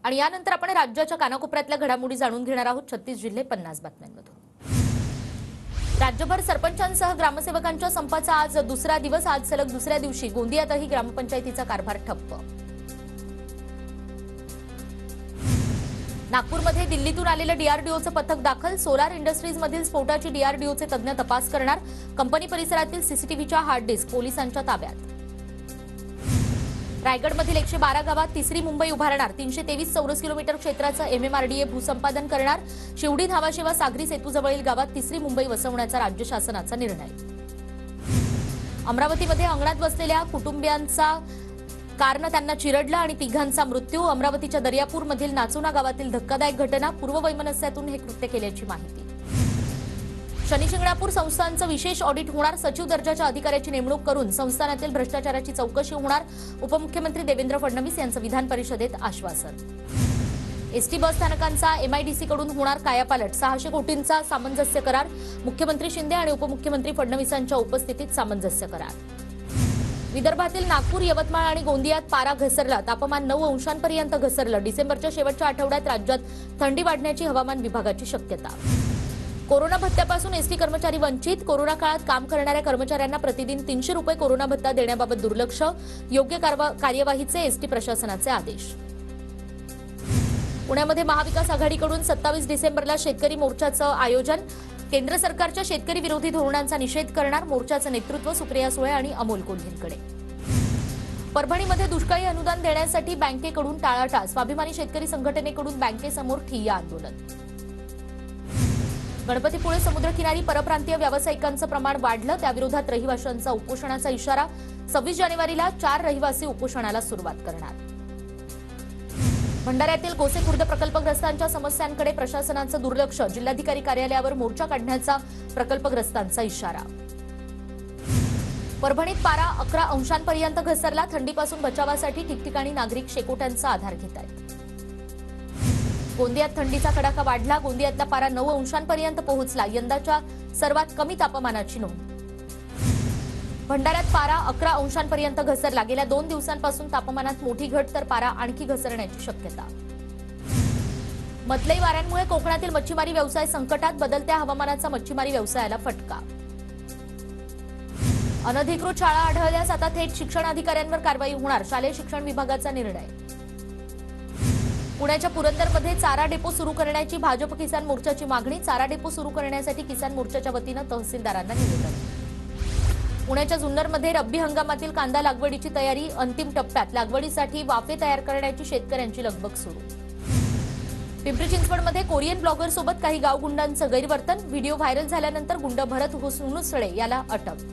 आणि यानंतर आपण राज्याच्या कानाकोपऱ्यातल्या घडामोडी जाणून घेणार आहोत 36 जिल्हे 50 बातम्यांमधून। राज्यभर सरपंचांसह ग्रामसेवकांच्या संपाचा आज दुसरा दिवस। आज सलग दुसऱ्या दिवशी गोंदियातही ग्रामपंचायतीचा कारभार ठप्प। नागपूरमध्ये दिल्लीतून आलेलं डीआरडीओचं पथक दाखल। सोलार इंडस्ट्रीजमधील स्फोटाची डीआरडीओचे तज्ञ तपास करणार। कंपनी परिसरातील सीसीटीव्हीच्या हार्ड डिस्क पोलिसांच्या ताब्यात। रायगडमधील 112 गावात तिसरी मुंबई उभारणार। 323 चौरस किलोमीटर क्षेत्राचं एमएमआरडीए भूसंपादन करणार। शिवडी धावाशेवा सागरी सेतूजवळील गावात तिसरी मुंबई वसवण्याचा राज्य शासनाचा निर्णय। अमरावतीमध्ये अंगणात बसलेल्या कुटुंबियांचा कारनं त्यांना चिरडलं आणि तिघांचा मृत्यू। अमरावतीच्या दर्यापूरमधील नाचोना गावातील धक्कादायक घटना। पूर्ववैमनस्यातून हे कृत्य केल्याची माहिती। शनिशिंगणापूर संस्थानचं विशेष ऑडिट होणार। सचिव दर्जाच्या अधिकाऱ्याची नेमणूक करून संस्थानातील भ्रष्टाचाराची चौकशी होणार। उपमुख्यमंत्री देवेंद्र फडणवीस यांचं विधान परिषदेत आश्वासन। एसटी बस स्थानकांचा एमआयडीसीकडून होणार कायापालट। 600 कोटींचा सामंजस्य करार। मुख्यमंत्री शिंदे आणि उपमुख्यमंत्री फडणवीसांच्या उपस्थितीत सामंजस्य करार। विदर्भातील नागपूर, यवतमाळ आणि गोंदियात पारा घसरला। तापमान 9 अंशांपर्यंत घसरलं। डिसेंबरच्या शेवटच्या आठवड्यात राज्यात थंडी वाढण्याची हवामान विभागाची शक्यता। कोरोना भत्त्यापासून एसटी कर्मचारी वंचित। कोरोना काळात काम करणाऱ्या कर्मचाऱ्यांना प्रतिदिन 300 रुपये कोरोना भत्ता देण्याबाबत दुर्लक्ष। योग्य कार्यवाहीचे एसटी प्रशासनाचे आदेश। पुण्यामध्ये महाविकास आघाडीकडून 27 डिसेंबरला शेतकरी मोर्चाचं आयोजन। केंद्र सरकारच्या शेतकरी विरोधी धोरणांचा निषेध करणार। मोर्चाचं नेतृत्व सुप्रिया सुळे आणि अमोल कोल्हेंकडे। परभणीमध्ये दुष्काळी अनुदान देण्यासाठी बँकेकडून टाळाटाळ। स्वाभिमानी शेतकरी संघटनेकडून बँकेसमोर ठिय्या आंदोलन। गणपतीपुळे समुद्रकिनारी परप्रांतीय व्यावसायिकांचं प्रमाण वाढलं। त्याविरोधात रहिवाशांचा उपोषणाचा इशारा। 26 जानेवारीला 4 रहिवासी उपोषणाला सुरुवात करणार। भंडाऱ्यातील गोसेखुर्द प्रकल्पग्रस्तांच्या समस्यांकडे प्रशासनाचं दुर्लक्ष। जिल्हाधिकारी कार्यालयावर मोर्चा काढण्याचा प्रकल्पग्रस्तांचा इशारा। परभणीत पारा 11 अंशांपर्यंत घसरला। थंडीपासून बचावासाठी ठिकठिकाणी नागरिक शेकोट्यांचा आधार घेत आहेत। गोंदियात थंडीचा कडाका वाढला। गोंदियातला पारा 9 अंशांपर्यंत पोहोचला। यंदाच्या सर्वात कमी तापमानाची नोंद। भंडाऱ्यात पारा 11 अंशांपर्यंत घसरला। गेल्या 2 दिवसांपासून तापमानात मोठी घट, तर पारा आणखी घसरण्याची शक्यता। मतलई वाऱ्यांमुळे कोकणातील मच्छीमारी व्यवसाय संकटात। बदलत्या हवामानाचा मच्छीमारी व्यवसायाला फटका। अनधिकृत शाळा आढळल्यास आता थेट शिक्षण अधिकाऱ्यांवर कारवाई होणार। शालेय शिक्षण विभागाचा निर्णय। पुण्याच्या पुरंदरमध्ये चारा डेपो सुरू करण्याची भाजप किसान मोर्चाची मागणी। चारा डेपो सुरू करण्यासाठी किसान मोर्चाच्या वतीनं तहसीलदारांना निवेदन। पुण्याच्या जुन्नरमध्ये रब्बी हंगामातील कांदा लागवडीची तयारी अंतिम टप्प्यात। लागवडीसाठी वाफे तयार करण्याची शेतकऱ्यांची लगबग सुरू। पिंपरी चिंचवडमध्ये कोरियन ब्लॉगरसोबत काही गावगुंडांचं गैरवर्तन। व्हिडिओ व्हायरल झाल्यानंतर गुंड भरत हुसनुसळे याला अटक।